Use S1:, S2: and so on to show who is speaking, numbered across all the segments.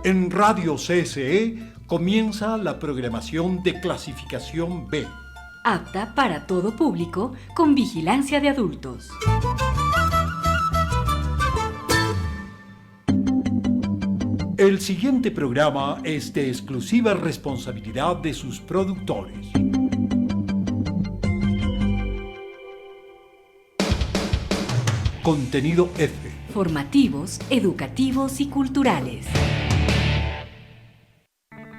S1: En Radio CSE comienza la programación de clasificación B.
S2: Apta para todo público, con vigilancia de adultos.
S1: El siguiente programa es de exclusiva responsabilidad de sus productores. Contenido F.
S2: Formativos, educativos y culturales.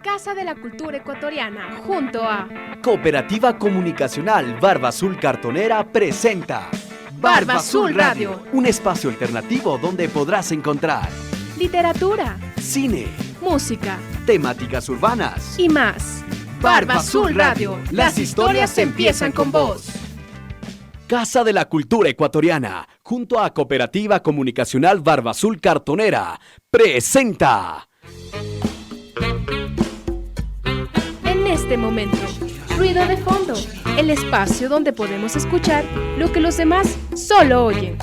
S3: Casa de la Cultura Ecuatoriana, junto a
S4: Cooperativa Comunicacional Barba Azul Cartonera presenta
S3: Barba Azul Radio,
S4: un espacio alternativo donde podrás encontrar
S3: literatura,
S4: cine,
S3: música,
S4: temáticas urbanas
S3: y más. Barba Azul Radio, las historias empiezan con vos.
S4: Casa de la Cultura Ecuatoriana, junto a Cooperativa Comunicacional Barba Azul Cartonera, presenta.
S3: En este momento, ruido de fondo, el espacio donde podemos escuchar lo que los demás solo oyen.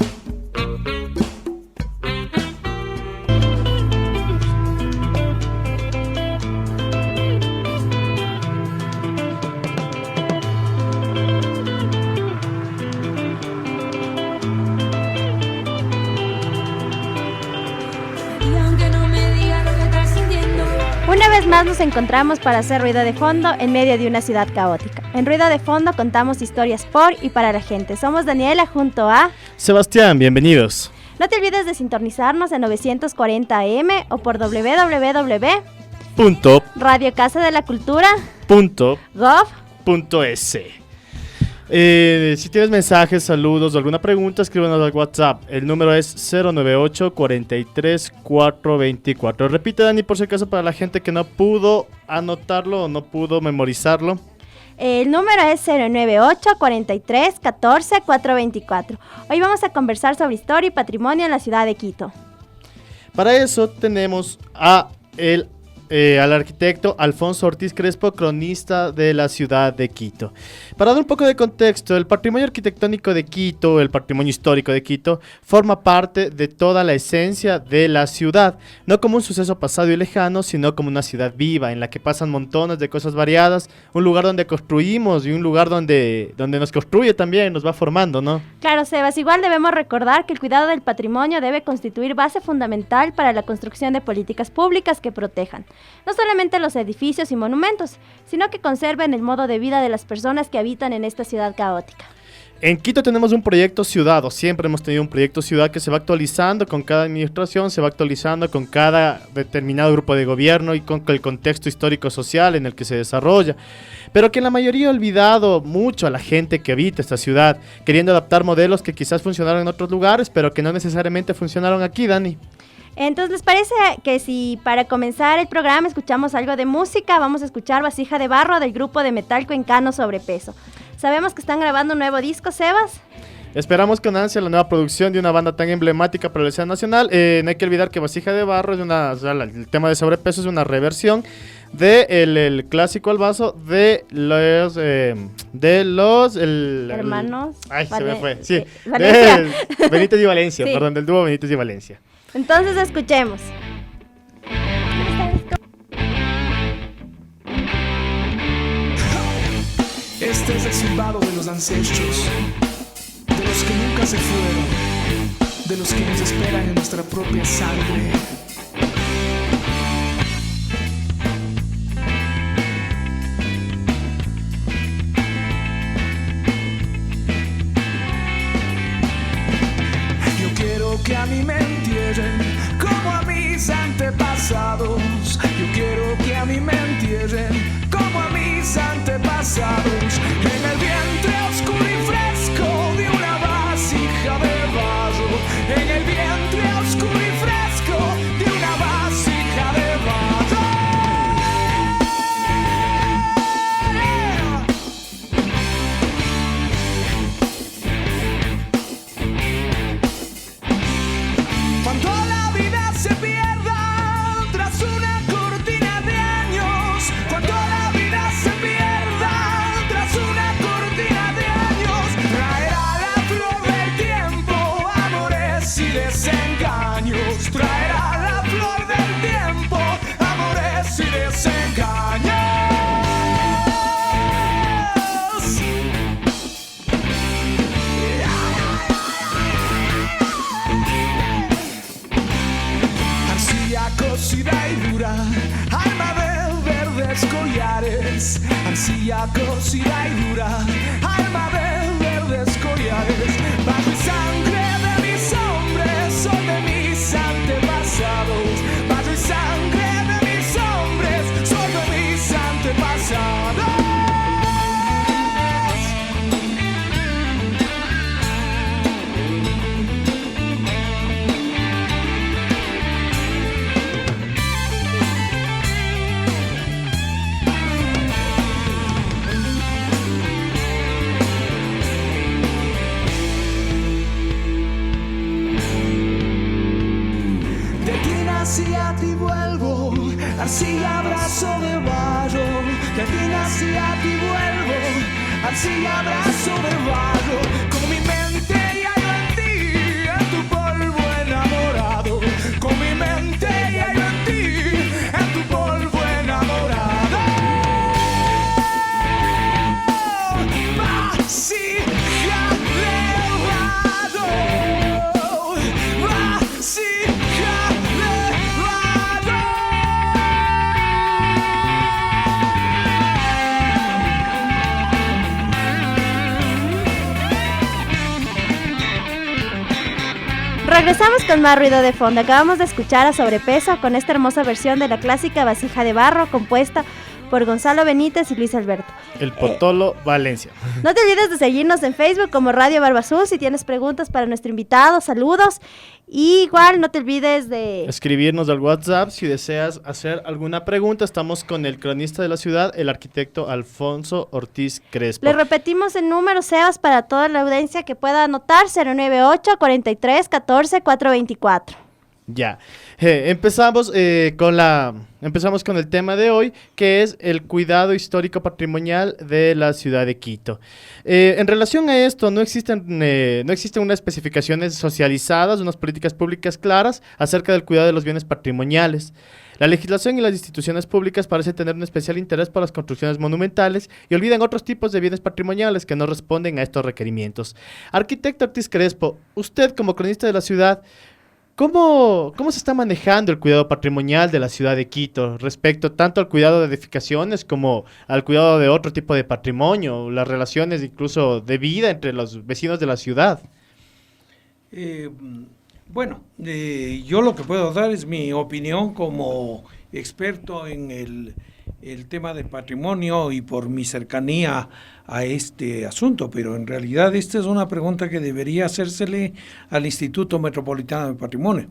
S5: Una vez más nos encontramos para hacer ruido de fondo en medio de una ciudad caótica. En Ruido de Fondo contamos historias por y para la gente. Somos Daniela junto a
S6: Sebastián, bienvenidos.
S5: No te olvides de sintonizarnos en 940 AM o por www.radiocasadelacultura.gov.es.
S6: Si tienes mensajes, saludos o alguna pregunta, escríbanos al WhatsApp. El número es 098 43 424. Repite, Dani, por si acaso, para la gente que no pudo anotarlo o no pudo memorizarlo.
S5: El número es 098 43 14 424. Hoy vamos a conversar sobre historia y patrimonio en la ciudad de Quito.
S6: Para eso tenemos al arquitecto Alfonso Ortiz Crespo, cronista de la ciudad de Quito. Para dar un poco de contexto, el patrimonio arquitectónico de Quito, el patrimonio histórico de Quito, forma parte de toda la esencia de la ciudad, no como un suceso pasado y lejano, sino como una ciudad viva, en la que pasan montones de cosas variadas, un lugar donde construimos y un lugar donde nos construye también, nos va formando, ¿no?
S5: Claro, Sebas, igual debemos recordar que el cuidado del patrimonio debe constituir base fundamental para la construcción de políticas públicas que protejan no solamente los edificios y monumentos, sino que conserven el modo de vida de las personas que habitan en esta ciudad caótica.
S6: En Quito tenemos un proyecto ciudad, o siempre hemos tenido un proyecto ciudad que se va actualizando con cada administración, se va actualizando con cada determinado grupo de gobierno y con el contexto histórico-social en el que se desarrolla, pero que la mayoría ha olvidado mucho a la gente que habita esta ciudad, queriendo adaptar modelos que quizás funcionaron en otros lugares, pero que no necesariamente funcionaron aquí, Dani.
S5: Entonces, ¿les parece que si para comenzar el programa escuchamos algo de música? Vamos a escuchar Vasija de Barro del grupo de metal cuencano Sobrepeso. Sabemos que están grabando un nuevo disco, Sebas.
S6: Esperamos con ansia la nueva producción de una banda tan emblemática para la escena nacional. No hay que olvidar que Vasija de Barro es el tema de Sobrepeso es una reversión de el clásico al vaso de los
S5: hermanos.
S6: Se me fue. Sí.
S5: Benítez
S6: y Valencia,
S5: sí.
S6: Perdón, del dúo Benítez y Valencia.
S5: Entonces escuchemos.
S7: Este es el silbado de los ancestros, de los que nunca se fueron, de los que nos esperan en nuestra propia sangre. Yo quiero que a mí me entierren como a mis antepasados. Yo quiero que a mí me entierren como a mis antepasados, en el vientre oscuro y fresco de una vasija de barro, en el vientre oscuro y fresco de una vasija de barro. Cuando la vida se pierda tras una cortina de años, cuando la vida se pierda tras una cortina de años, traerá la flor del tiempo, amores y desengaños, traerá la es arcilla cocida y dura, alma de verdes collares, bajo sangre de mis hombres, son de mis antepasados, bajo sangre de mis hombres, son de mis antepasados. Si a ti vuelvo, arcilla, abrazo de barro, de aquí nací, a ti vuelvo, arcilla, abrazo de barro, con mi mente y hallo en ti, en tu polvo enamorado, con mi mente y hallo en ti, en tu polvo enamorado. Vasija de barro, vasija.
S5: Regresamos con más ruido de fondo. Acabamos de escuchar a Sobrepeso con esta hermosa versión de la clásica Vasija de Barro compuesta por Gonzalo Benítez y Luis Alberto.
S6: El Potolo Valencia.
S5: No te olvides de seguirnos en Facebook como Radio Barba Azul si tienes preguntas para nuestro invitado, saludos. Y igual no te olvides de
S6: escribirnos al WhatsApp si deseas hacer alguna pregunta. Estamos con el cronista de la ciudad, el arquitecto Alfonso Ortiz Crespo.
S5: Le repetimos el número, Sebas, para toda la audiencia que pueda anotar: 098 43 14 424.
S6: Ya, empezamos con el tema de hoy, que es el cuidado histórico patrimonial de la ciudad de Quito. En relación a esto, no existen unas especificaciones socializadas, unas políticas públicas claras acerca del cuidado de los bienes patrimoniales. La legislación y las instituciones públicas parecen tener un especial interés por las construcciones monumentales y olvidan otros tipos de bienes patrimoniales que no responden a estos requerimientos. Arquitecto Ortiz Crespo, usted como cronista de la ciudad, ¿cómo se está manejando el cuidado patrimonial de la ciudad de Quito respecto tanto al cuidado de edificaciones como al cuidado de otro tipo de patrimonio, las relaciones incluso de vida entre los vecinos de la ciudad?
S8: Yo lo que puedo dar es mi opinión como experto en el tema del patrimonio y por mi cercanía a este asunto, pero en realidad esta es una pregunta que debería hacérsele al Instituto Metropolitano de Patrimonio.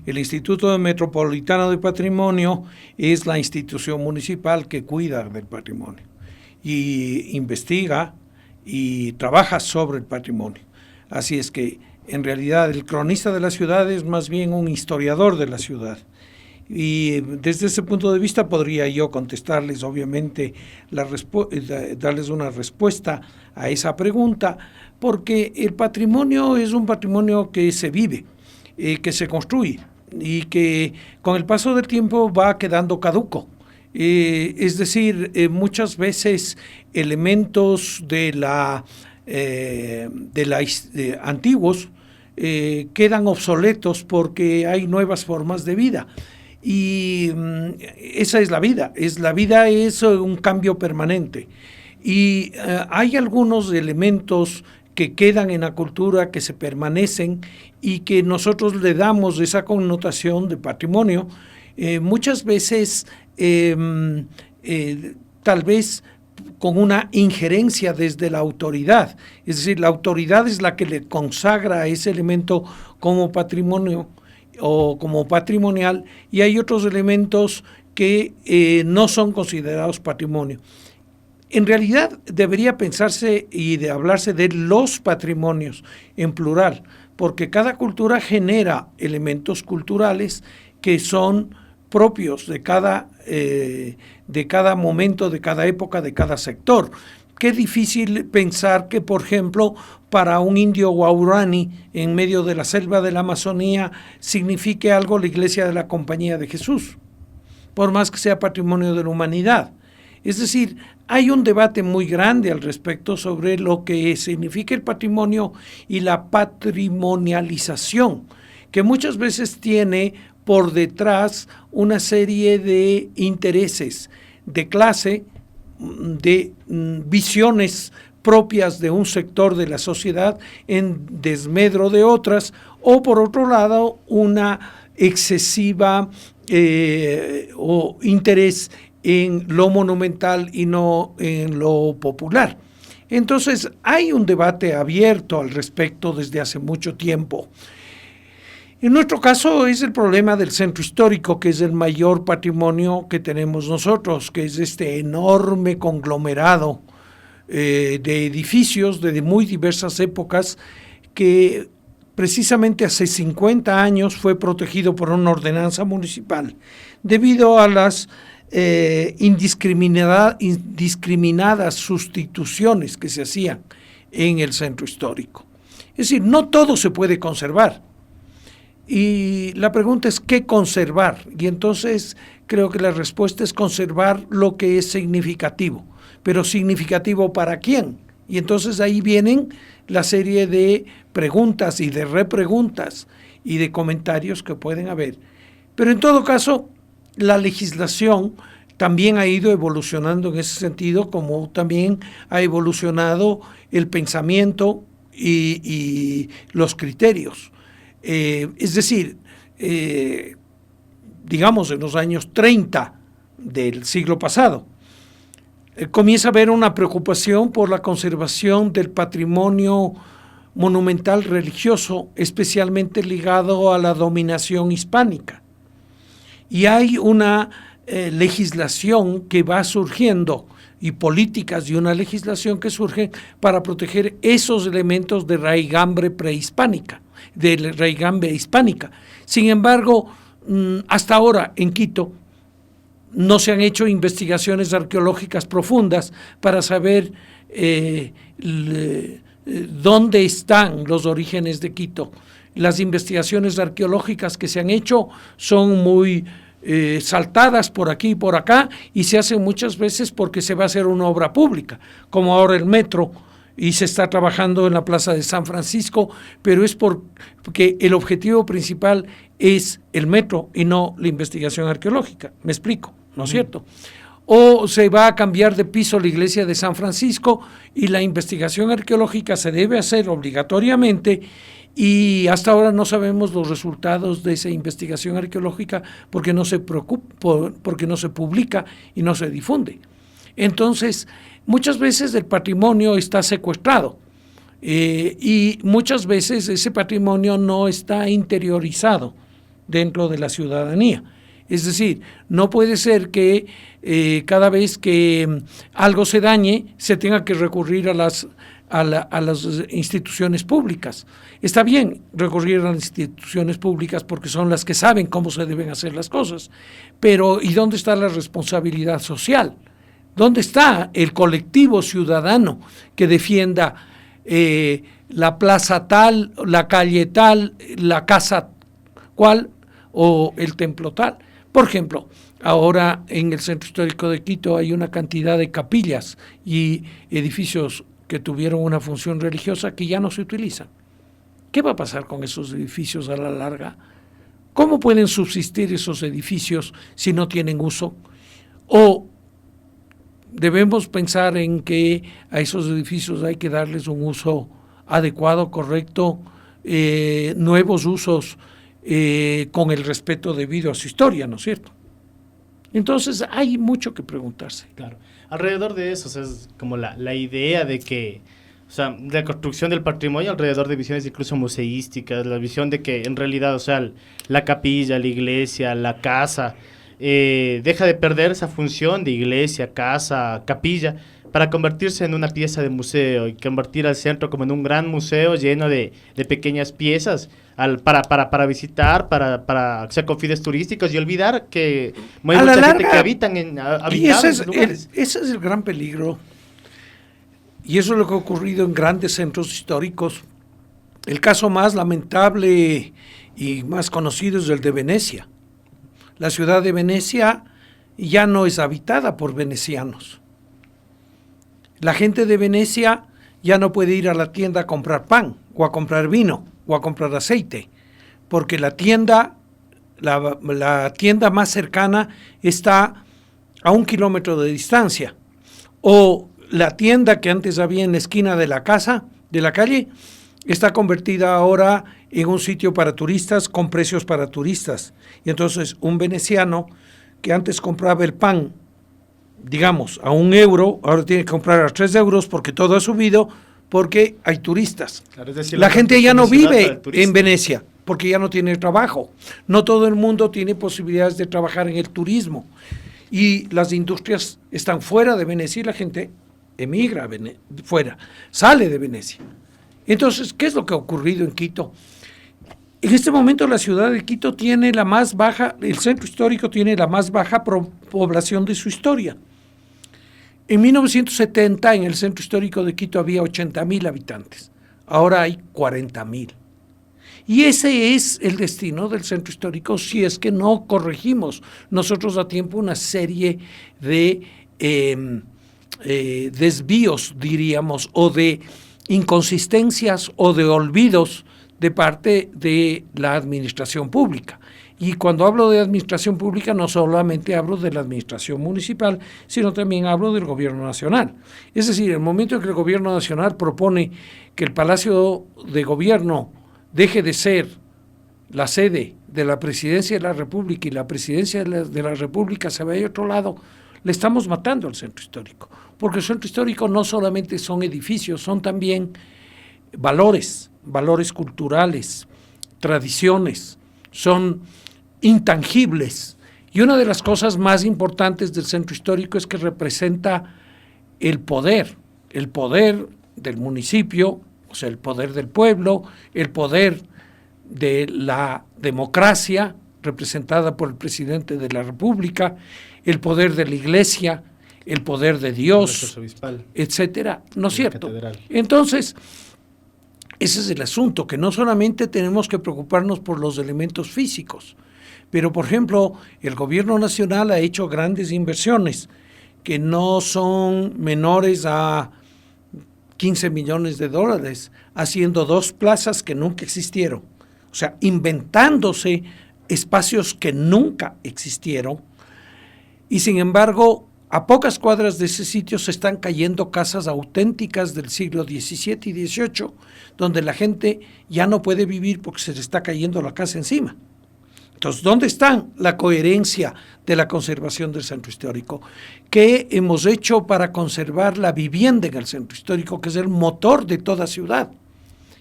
S8: El Instituto Metropolitano de Patrimonio es la institución municipal que cuida del patrimonio y investiga y trabaja sobre el patrimonio. Así es que en realidad el cronista de la ciudad es más bien un historiador de la ciudad. Y desde ese punto de vista podría yo contestarles, obviamente, darles una respuesta a esa pregunta, porque el patrimonio es un patrimonio que se vive, que se construye y que con el paso del tiempo va quedando caduco. Es decir, muchas veces elementos antiguos quedan obsoletos porque hay nuevas formas de vida. Y esa es la vida es un cambio permanente y hay algunos elementos que quedan en la cultura, que se permanecen y que nosotros le damos esa connotación de patrimonio, muchas veces tal vez con una injerencia desde la autoridad, es decir, la autoridad es la que le consagra a ese elemento como patrimonio o como patrimonial, y hay otros elementos que no son considerados patrimonio. En realidad debería pensarse y de hablarse de los patrimonios en plural, porque cada cultura genera elementos culturales que son propios de cada momento, de cada época, de cada sector. Qué difícil pensar que, por ejemplo, para un indio guaurani en medio de la selva de la Amazonía signifique algo la iglesia de la Compañía de Jesús, por más que sea patrimonio de la humanidad. Es decir, hay un debate muy grande al respecto sobre lo que significa el patrimonio y la patrimonialización, que muchas veces tiene por detrás una serie de intereses de clase, de visiones propias de un sector de la sociedad en desmedro de otras, o por otro lado una excesiva o interés en lo monumental y no en lo popular. Entonces hay un debate abierto al respecto desde hace mucho tiempo. En nuestro caso es el problema del centro histórico, que es el mayor patrimonio que tenemos nosotros, que es este enorme conglomerado de edificios de muy diversas épocas que precisamente hace 50 años fue protegido por una ordenanza municipal debido a las indiscriminadas sustituciones que se hacían en el centro histórico. Es decir, no todo se puede conservar. Y la pregunta es ¿qué conservar? Y entonces creo que la respuesta es conservar lo que es significativo. Pero ¿significativo para quién? Y entonces ahí vienen la serie de preguntas y de repreguntas y de comentarios que pueden haber. Pero en todo caso, la legislación también ha ido evolucionando en ese sentido, como también ha evolucionado el pensamiento y los criterios. Es decir, digamos en los años 30 del siglo pasado, comienza a haber una preocupación por la conservación del patrimonio monumental religioso, especialmente ligado a la dominación hispánica. Y hay una legislación que va surgiendo y políticas y una legislación que surge para proteger esos elementos de raigambre prehispánica, de raigambre hispánica. Sin embargo, hasta ahora en Quito no se han hecho investigaciones arqueológicas profundas para saber dónde están los orígenes de Quito. Las investigaciones arqueológicas que se han hecho son muy saltadas por aquí y por acá, y se hacen muchas veces porque se va a hacer una obra pública, como ahora el metro, y se está trabajando en la Plaza de San Francisco, pero es porque el objetivo principal es el metro y no la investigación arqueológica. ¿Me explico? ¿No es cierto? O se va a cambiar de piso la iglesia de San Francisco y la investigación arqueológica se debe hacer obligatoriamente, y hasta ahora no sabemos los resultados de esa investigación arqueológica porque no se publica y no se difunde. Entonces, muchas veces el patrimonio está secuestrado y muchas veces ese patrimonio no está interiorizado dentro de la ciudadanía. Es decir, no puede ser que cada vez que algo se dañe se tenga que recurrir a las instituciones públicas. Está bien recurrir a las instituciones públicas porque son las que saben cómo se deben hacer las cosas, pero ¿y dónde está la responsabilidad social? ¿Dónde está el colectivo ciudadano que defienda la plaza tal, la calle tal, la casa cual o el templo tal? Por ejemplo, ahora en el Centro Histórico de Quito hay una cantidad de capillas y edificios que tuvieron una función religiosa que ya no se utilizan. ¿Qué va a pasar con esos edificios a la larga? ¿Cómo pueden subsistir esos edificios si no tienen uso? ¿O debemos pensar en que a esos edificios hay que darles un uso adecuado, correcto, nuevos usos con el respeto debido a su historia, ¿no es cierto? Entonces hay mucho que preguntarse.
S6: Claro. Alrededor de eso, o sea, es como la idea de que, o sea, la construcción del patrimonio alrededor de visiones incluso museísticas, la visión de que en realidad, o sea, la capilla, la iglesia, la casa, deja de perder esa función de iglesia, casa, capilla, para convertirse en una pieza de museo y convertir al centro como en un gran museo lleno de pequeñas piezas para visitar, para hacer con fines turísticos y olvidar que hay mucha gente que habitan en habitados lugares.
S8: Ese es el gran peligro, y eso es lo que ha ocurrido en grandes centros históricos. El caso más lamentable y más conocido es el de Venecia. La ciudad de Venecia ya no es habitada por venecianos. La gente de Venecia ya no puede ir a la tienda a comprar pan, o a comprar vino, o a comprar aceite, porque la tienda más cercana está a 1 kilómetro de distancia, O la tienda que antes había en la esquina de la casa, de la calle, está convertida ahora en un sitio para turistas con precios para turistas. Y entonces un veneciano que antes compraba el pan, digamos, a €1, ahora tiene que comprar a €3 porque todo ha subido, porque hay turistas.
S6: Claro, es decir,
S8: la gente ya no
S6: oportunidad para
S8: vive
S6: el turista.
S8: en Venecia porque ya no tiene trabajo. No todo el mundo tiene posibilidades de trabajar en el turismo. Y las industrias están fuera de Venecia y la gente emigra fuera, sale de Venecia. Entonces, ¿qué es lo que ha ocurrido en Quito? En este momento la ciudad de Quito tiene la más baja, el centro histórico tiene la más baja población de su historia. En 1970 en el centro histórico de Quito había 80,000 habitantes, ahora hay 40,000. Y ese es el destino del centro histórico si es que no corregimos nosotros a tiempo una serie de desvíos, diríamos, o de inconsistencias o de olvidos de parte de la administración pública. Y cuando hablo de administración pública no solamente hablo de la administración municipal, sino también hablo del gobierno nacional. Es decir, el momento en que el gobierno nacional propone que el Palacio de Gobierno deje de ser la sede de la Presidencia de la República y la Presidencia de la República se vaya a otro lado, le estamos matando al centro histórico. Porque el centro histórico no solamente son edificios, son también valores culturales, tradiciones, son intangibles. Y una de las cosas más importantes del centro histórico es que representa el poder del municipio, o sea, el poder del pueblo, el poder de la democracia representada por el presidente de la República, el poder de la iglesia, el poder de Dios, etcétera, ¿no es cierto?
S6: Catedral.
S8: Entonces, ese es el asunto, que no solamente tenemos que preocuparnos por los elementos físicos, pero, por ejemplo, el gobierno nacional ha hecho grandes inversiones que no son menores a $15 millones, haciendo 2 plazas que nunca existieron, o sea, inventándose espacios que nunca existieron, y sin embargo, a pocas cuadras de ese sitio se están cayendo casas auténticas del siglo XVII y XVIII, donde la gente ya no puede vivir porque se le está cayendo la casa encima. Entonces, ¿dónde está la coherencia de la conservación del centro histórico? ¿Qué hemos hecho para conservar la vivienda en el centro histórico, que es el motor de toda ciudad?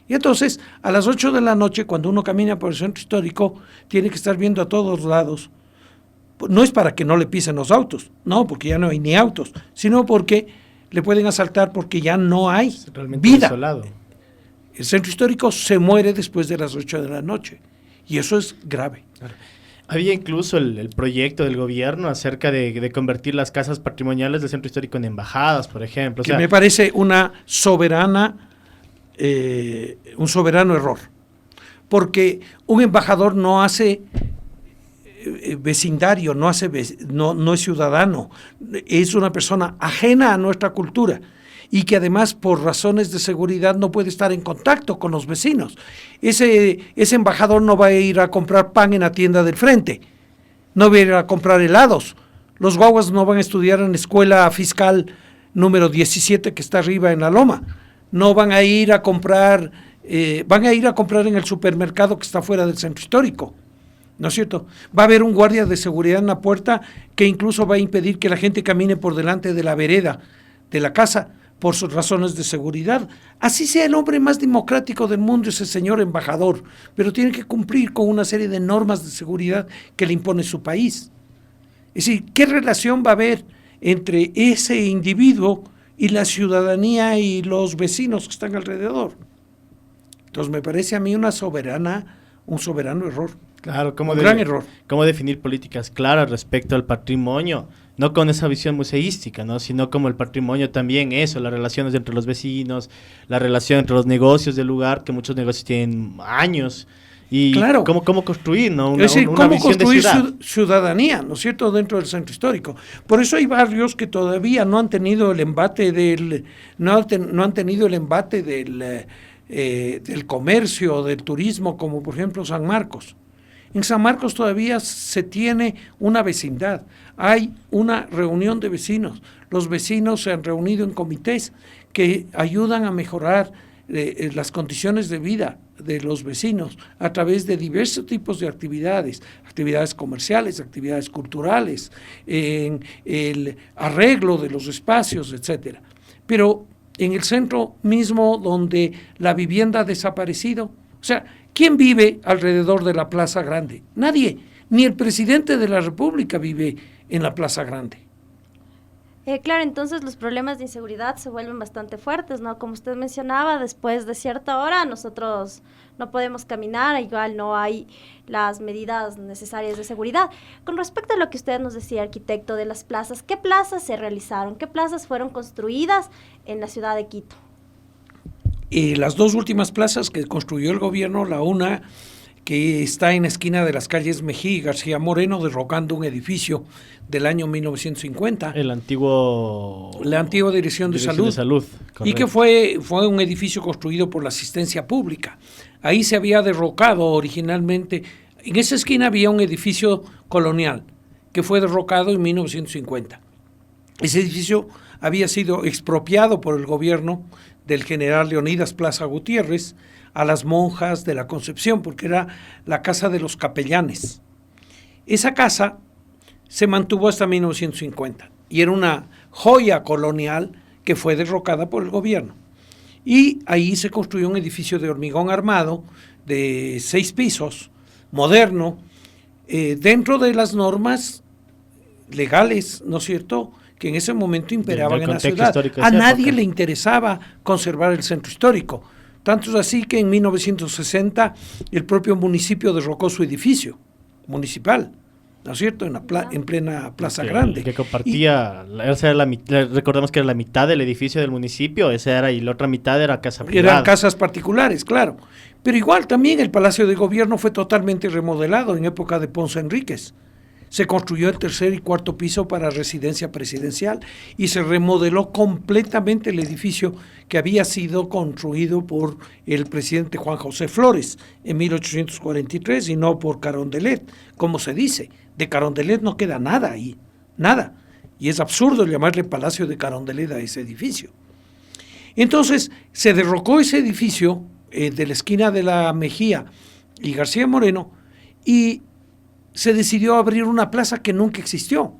S8: Y entonces, a las 8 de la noche, cuando uno camina por el centro histórico, tiene que estar viendo a todos lados. No es para que no le pisen los autos, no, porque ya no hay ni autos, sino porque le pueden asaltar porque ya no hay vida.
S6: Desolado.
S8: El centro histórico se muere después de las 8 de la noche. Y eso es grave.
S6: Había incluso el proyecto del gobierno acerca de convertir las casas patrimoniales del centro histórico en embajadas, por ejemplo. O
S8: Que
S6: sea,
S8: me parece un soberano error. Porque un embajador no hace vecindario, no es ciudadano, es una persona ajena a nuestra cultura y que además por razones de seguridad no puede estar en contacto con los vecinos. Ese embajador no va a ir a comprar pan en la tienda del frente, no va a ir a comprar helados, los guaguas no van a estudiar en la escuela fiscal número 17 que está arriba en la loma, no van a ir a comprar, van a ir a comprar en el supermercado que está fuera del centro histórico. ¿No es cierto? Va a haber un guardia de seguridad en la puerta que incluso va a impedir que la gente camine por delante de la vereda de la casa por sus razones de seguridad. Así sea el hombre más democrático del mundo, ese señor embajador, pero tiene que cumplir con una serie de normas de seguridad que le impone su país. Es decir, ¿qué relación va a haber entre ese individuo y la ciudadanía y los vecinos que están alrededor? Entonces me parece a mí un soberano error.
S6: claro,
S8: Gran error.
S6: Cómo definir políticas claras respecto al patrimonio, no con esa visión museística, ¿no? Sino como el patrimonio también eso, las relaciones entre los vecinos, la relación entre los negocios del lugar, que muchos negocios tienen años, y
S8: Claro.
S6: cómo construir, ¿no? Una,
S8: Es decir,
S6: una
S8: cómo
S6: visión de
S8: construir
S6: ciudad.
S8: ciudadanía, ¿no es cierto?, dentro del centro histórico. Por eso hay barrios que todavía no han tenido el embate del comercio, del turismo, como por ejemplo San Marcos. En San Marcos todavía se tiene una vecindad, hay una reunión de vecinos, los vecinos se han reunido en comités que ayudan a mejorar las condiciones de vida de los vecinos a través de diversos tipos de actividades, actividades comerciales, actividades culturales, en el arreglo de los espacios, etcétera. Pero en el centro mismo donde la vivienda ha desaparecido, o sea, ¿quién vive alrededor de la Plaza Grande? Nadie, ni el presidente de la República vive en la Plaza Grande.
S5: Claro, entonces los problemas de inseguridad se vuelven bastante fuertes, ¿no? Como usted mencionaba, después de cierta hora nosotros no podemos caminar, igual no hay las medidas necesarias de seguridad. Con respecto a lo que usted nos decía, arquitecto, de las plazas, ¿qué plazas se realizaron? ¿Qué plazas fueron construidas en la ciudad de Quito?
S8: Las dos últimas plazas que construyó el gobierno, la una que está en la esquina de las calles Mejía y García Moreno, derrocando un edificio del año 1950.
S6: La
S8: antigua Dirección de Salud. Y que fue un edificio construido por la Asistencia Pública. Ahí se había derrocado originalmente, en esa esquina había un edificio colonial que fue derrocado en 1950. Ese edificio había sido expropiado por el gobierno del general Leonidas Plaza Gutiérrez a las monjas de la Concepción, porque era la casa de los capellanes. Esa casa se mantuvo hasta 1950 y era una joya colonial que fue derrocada por el gobierno. Y ahí se construyó un edificio de hormigón armado de 6 pisos, moderno, dentro de las normas legales, ¿no es cierto?, que en ese momento imperaban en la ciudad. A nadie le interesaba conservar el centro histórico. Tanto es así que en 1960 el propio municipio derrocó su edificio municipal, ¿no es cierto?, en plena Plaza Grande.
S6: Que compartía, recordemos que era la mitad del edificio del municipio, esa era, y la otra mitad era casa privada.
S8: Eran casas particulares, claro. Pero igual también el Palacio de Gobierno fue totalmente remodelado en época de Ponce Enríquez. Se construyó el 3er y 4er piso para residencia presidencial y se remodeló completamente el edificio que había sido construido por el presidente Juan José Flores en 1843 y no por Carondelet, como se dice. De Carondelet no queda nada ahí, nada. Y es absurdo llamarle Palacio de Carondelet a ese edificio. Entonces se derrocó ese edificio de la esquina de la Mejía y García Moreno y se decidió abrir una plaza que nunca existió.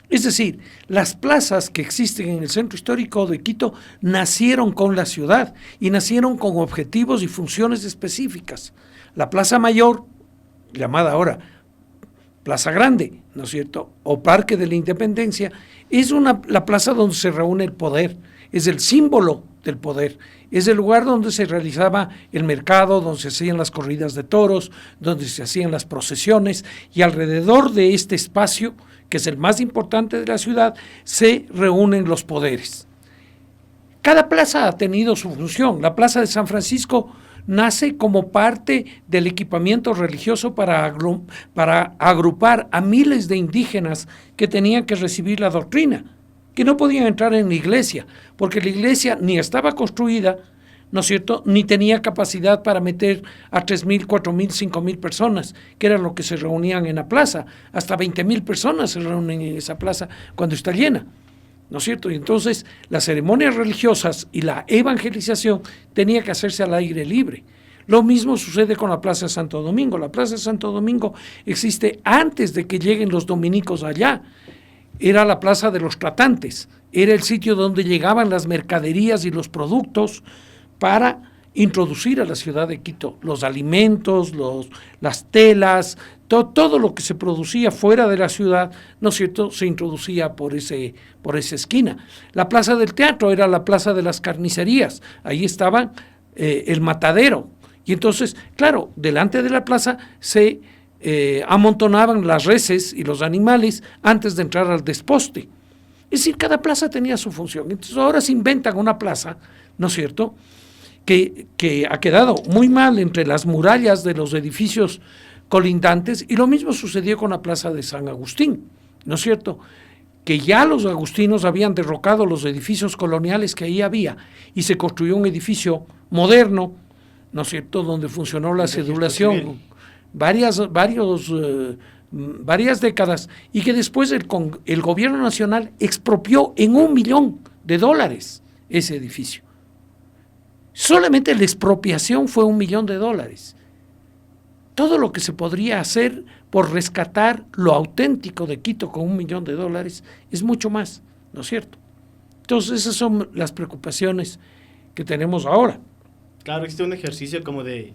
S8: Es decir, las plazas que existen en el centro histórico de Quito nacieron con la ciudad y nacieron con objetivos y funciones específicas. La Plaza Mayor, llamada ahora Plaza Grande, ¿no es cierto?, o Parque de la Independencia, es la plaza donde se reúne el poder, es el símbolo del poder, es el lugar donde se realizaba el mercado, donde se hacían las corridas de toros, donde se hacían las procesiones, y alrededor de este espacio, que es el más importante de la ciudad, se reúnen los poderes. Cada plaza ha tenido su función. La Plaza de San Francisco nace como parte del equipamiento religioso para agrupar a miles de indígenas que tenían que recibir la doctrina, que no podían entrar en la iglesia, porque la iglesia ni estaba construida, ¿no es cierto?, ni tenía capacidad para meter a 3,000, 4,000, 5,000 personas, que era lo que se reunían en la plaza. Hasta 20,000 personas se reúnen en esa plaza cuando está llena, ¿no es cierto? Y entonces las ceremonias religiosas y la evangelización tenía que hacerse al aire libre. Lo mismo sucede con la Plaza de Santo Domingo. La Plaza de Santo Domingo existe antes de que lleguen los dominicos allá. Era la plaza de los tratantes, era el sitio donde llegaban las mercaderías y los productos para introducir a la ciudad de Quito los alimentos, las telas, todo lo que se producía fuera de la ciudad, ¿no es cierto?, se introducía por esa esquina. La Plaza del Teatro era la plaza de las carnicerías, ahí estaba el matadero, y entonces, claro, delante de la plaza se amontonaban las reses y los animales antes de entrar al desposte. Es decir, cada plaza tenía su función. Entonces ahora se inventan una plaza, ¿no es cierto?, que ha quedado muy mal entre las murallas de los edificios colindantes, y lo mismo sucedió con la Plaza de San Agustín, ¿no es cierto?, que ya los agustinos habían derrocado los edificios coloniales que ahí había y se construyó un edificio moderno, ¿no es cierto?, donde funcionó la cedulación varias décadas, y que después el gobierno nacional expropió en $1 millón ese edificio. Solamente la expropiación fue $1 millón. Todo lo que se podría hacer por rescatar lo auténtico de Quito con $1 millón es mucho más, ¿no es cierto? Entonces esas son las preocupaciones que tenemos ahora.
S6: Claro, existe un ejercicio como de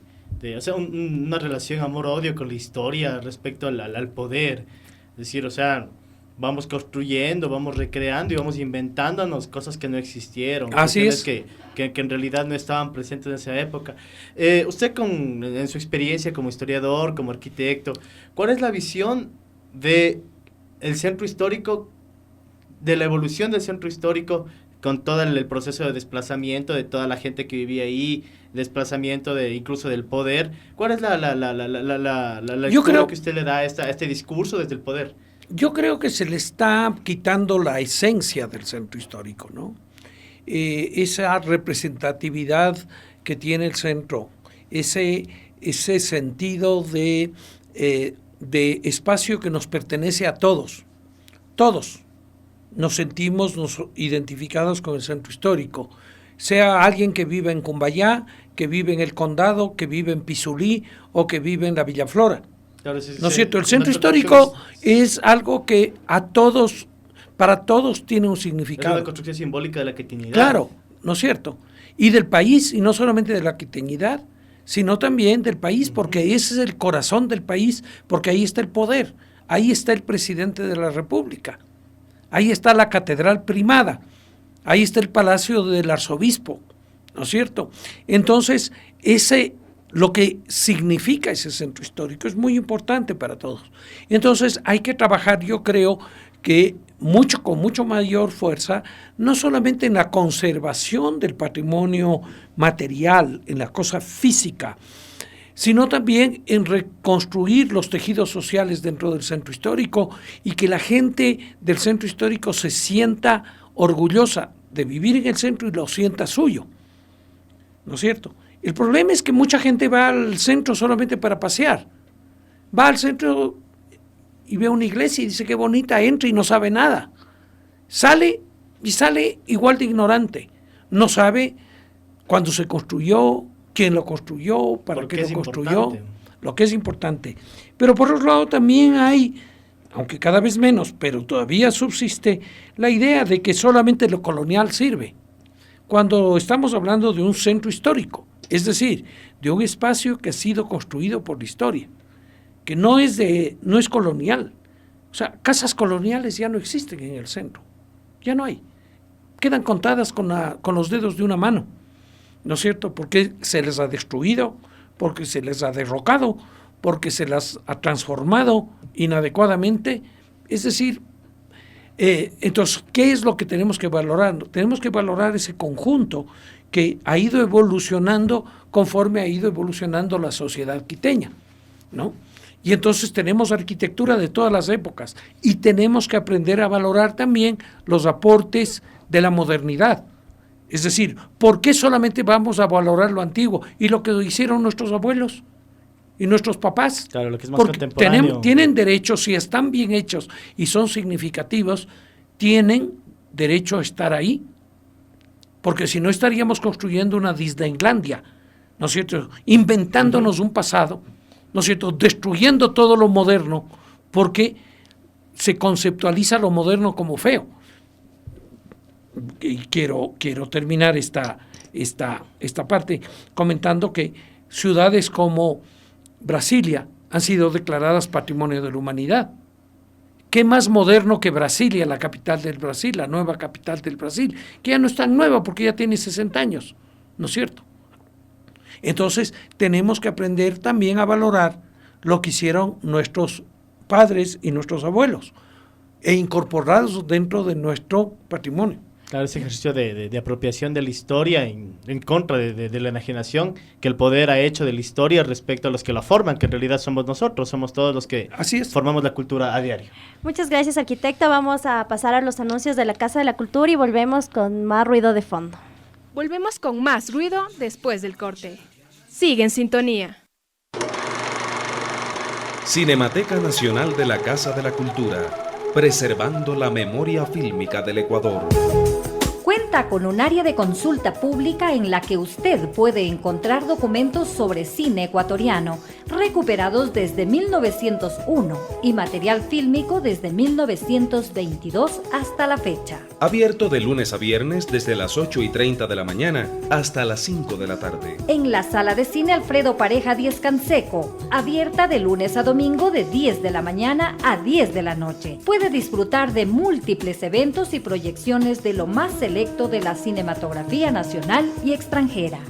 S6: o sea, una relación amor-odio con la historia respecto al poder. Es decir, o sea, vamos construyendo, vamos recreando y vamos inventándonos cosas que no existieron.
S8: Así es.
S6: Que en realidad no estaban presentes en esa época. Usted, en su experiencia como historiador, como arquitecto, ¿cuál es la visión del centro histórico, de la evolución del centro histórico con todo el proceso de desplazamiento de toda la gente que vivía ahí, desplazamiento incluso del poder? ¿Cuál es la lectura que usted le da a este discurso desde el poder?
S8: Yo creo que se le está quitando la esencia del centro histórico, ¿no? Esa representatividad que tiene el centro, ese sentido de espacio que nos pertenece a todos. Todos nos sentimos identificados con el centro histórico, sea alguien que vive en Cumbayá, que vive en el Condado, que vive en Pisulí o que vive en la Villa Flora. Claro, ¿no es cierto? El centro histórico es algo que para todos tiene un significado.
S6: Es una construcción simbólica de la quiteñidad.
S8: Claro, ¿no es cierto? Y del país, y no solamente de la quiteñidad, sino también del país, porque ese es el corazón del país, porque ahí está el poder, ahí está el presidente de la República, ahí está la catedral primada, ahí está el palacio del arzobispo, ¿no es cierto? Entonces, lo que significa ese centro histórico es muy importante para todos. Entonces hay que trabajar, yo creo que con mucho mayor fuerza, no solamente en la conservación del patrimonio material, en la cosa física, sino también en reconstruir los tejidos sociales dentro del centro histórico y que la gente del centro histórico se sienta orgullosa de vivir en el centro y lo sienta suyo, ¿no es cierto? El problema es que mucha gente va al centro solamente para pasear. Va al centro y ve una iglesia y dice qué bonita, entra y no sabe nada. Sale igual de ignorante. No sabe cuándo se construyó, quién lo construyó, para qué lo construyó, lo que es importante. Pero por otro lado también hay, aunque cada vez menos, pero todavía subsiste, la idea de que solamente lo colonial sirve. Cuando estamos hablando de un centro histórico, es decir, de un espacio que ha sido construido por la historia, que no es colonial. O sea, casas coloniales ya no existen en el centro, ya no hay. Quedan contadas con los dedos de una mano, ¿no es cierto? Porque se les ha destruido, porque se les ha derrocado, porque se las ha transformado inadecuadamente. Es decir, entonces, ¿qué es lo que tenemos que valorar? Tenemos que valorar ese conjunto que ha ido evolucionando conforme ha ido evolucionando la sociedad quiteña, ¿no? Y entonces tenemos arquitectura de todas las épocas y tenemos que aprender a valorar también los aportes de la modernidad. Es decir, ¿por qué solamente vamos a valorar lo antiguo y lo que hicieron nuestros abuelos y nuestros papás?
S6: Claro, lo que es más
S8: porque
S6: contemporáneo.
S8: Tienen derecho, si están bien hechos y son significativos, tienen derecho a estar ahí. Porque si no estaríamos construyendo una Disneylandia, ¿no es cierto? Inventándonos un pasado, ¿no es cierto? Destruyendo todo lo moderno, porque se conceptualiza lo moderno como feo. Y quiero terminar esta parte comentando que ciudades como Brasilia han sido declaradas Patrimonio de la Humanidad. ¿Qué más moderno que Brasilia, la capital del Brasil, la nueva capital del Brasil, que ya no es tan nueva porque ya tiene 60 años, ¿no es cierto? Entonces, tenemos que aprender también a valorar lo que hicieron nuestros padres y nuestros abuelos e incorporarlos dentro de nuestro patrimonio.
S6: Claro, ese ejercicio de apropiación de la historia en contra de la enajenación que el poder ha hecho de la historia respecto a los que la forman, que en realidad somos nosotros, somos todos los que formamos la cultura a diario.
S5: Muchas gracias, arquitecto. Vamos a pasar a los anuncios de la Casa de la Cultura y volvemos con más ruido de fondo.
S3: Volvemos con más ruido después del corte. Sigue en sintonía.
S9: Cinemateca Nacional de la Casa de la Cultura, preservando la memoria fílmica del Ecuador.
S2: Cuenta con un área de consulta pública en la que usted puede encontrar documentos sobre cine ecuatoriano recuperados desde 1901 y material fílmico desde 1922 hasta la fecha.
S9: Abierto de lunes a viernes desde las 8:30 de la mañana hasta las 5 de la tarde.
S2: En la sala de cine Alfredo Pareja 10 Canseco, abierta de lunes a domingo de 10 de la mañana a 10 de la noche. Puede disfrutar de múltiples eventos y proyecciones de lo más selecto de la cinematografía nacional y extranjera.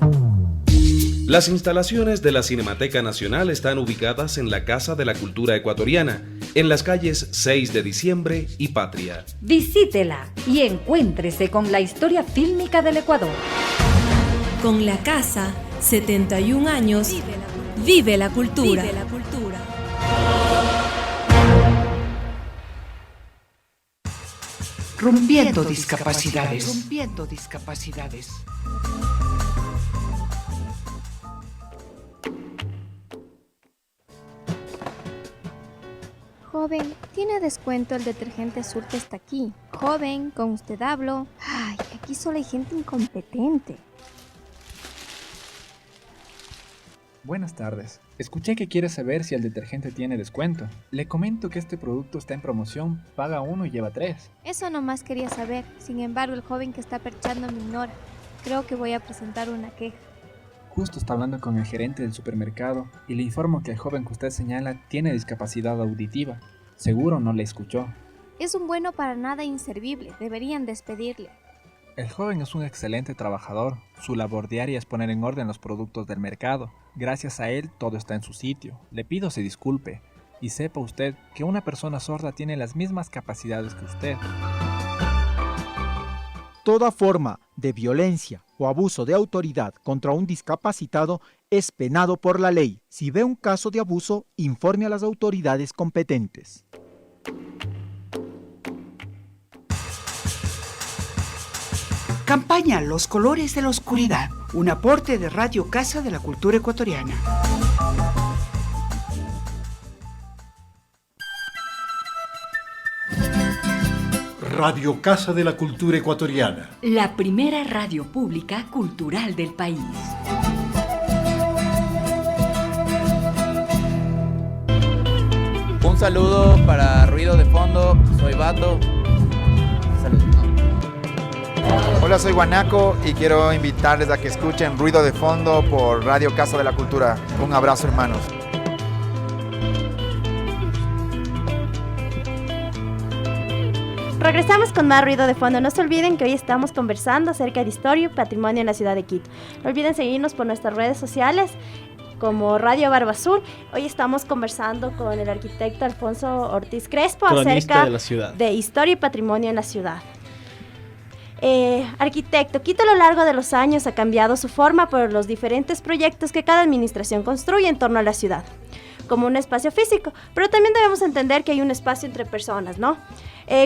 S9: Las instalaciones de la Cinemateca Nacional están ubicadas en la Casa de la Cultura Ecuatoriana, en las calles 6 de Diciembre y Patria.
S2: Visítela y encuéntrese con la historia fílmica del Ecuador.
S10: Con la casa, 71 años, vive la cultura. Vive la cultura.
S11: Rompiendo discapacidades. Rompiendo discapacidades.
S12: Joven, tiene descuento el detergente Surte está aquí. Joven, con usted hablo. Ay, aquí solo hay gente incompetente.
S13: Buenas tardes. Escuché que quiere saber si el detergente tiene descuento. Le comento que este producto está en promoción, paga 1 y lleva 3.
S12: Eso nomás quería saber. Sin embargo, el joven que está perchando me ignora. Creo que voy a presentar una queja.
S13: Justo está hablando con el gerente del supermercado y le informo que el joven que usted señala tiene discapacidad auditiva. Seguro no le escuchó.
S12: Es un bueno para nada inservible. Deberían despedirle.
S13: El joven es un excelente trabajador. Su labor diaria es poner en orden los productos del mercado. Gracias a él todo está en su sitio. Le pido se disculpe y sepa usted que una persona sorda tiene las mismas capacidades que usted.
S14: Toda forma de violencia o abuso de autoridad contra un discapacitado es penado por la ley. Si ve un caso de abuso, informe a las autoridades competentes.
S11: Campaña Los Colores de la Oscuridad, un aporte de Radio Casa de la Cultura Ecuatoriana.
S1: Radio Casa de la Cultura Ecuatoriana.
S2: La primera radio pública cultural del país.
S15: Un saludo para Ruido de Fondo, soy Bato. Saludos.
S16: Hola, soy Guanaco y quiero invitarles a que escuchen Ruido de Fondo por Radio Casa de la Cultura. Un abrazo, hermanos.
S5: Regresamos con más Ruido de Fondo. No se olviden que hoy estamos conversando acerca de historia y patrimonio en la ciudad de Quito. No olviden seguirnos por nuestras redes sociales como Radio Barba Azul. Hoy estamos conversando con el arquitecto Alfonso Ortiz Crespo acerca de historia y patrimonio en la ciudad. Arquitecto, Quito a lo largo de los años ha cambiado su forma por los diferentes proyectos que cada administración construye en torno a la ciudad, como un espacio físico, pero también debemos entender que hay un espacio entre personas, ¿no?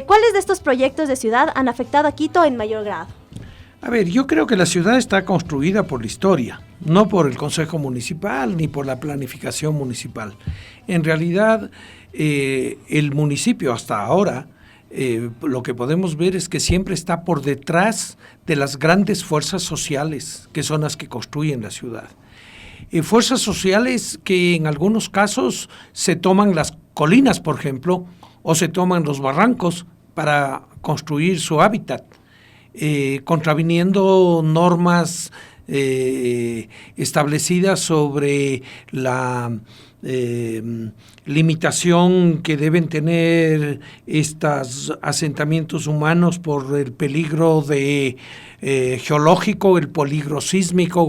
S5: ¿Cuáles de estos proyectos de ciudad han afectado a Quito en mayor grado?
S8: A ver, yo creo que la ciudad está construida por la historia, no por el Consejo Municipal ni por la planificación municipal. En realidad, el municipio hasta ahora, lo que podemos ver es que siempre está por detrás de las grandes fuerzas sociales, que son las que construyen la ciudad. Fuerzas sociales que en algunos casos se toman las colinas, por ejemplo, o se toman los barrancos para construir su hábitat, contraviniendo normas establecidas sobre la limitación que deben tener estos asentamientos humanos por el peligro geológico, el peligro sísmico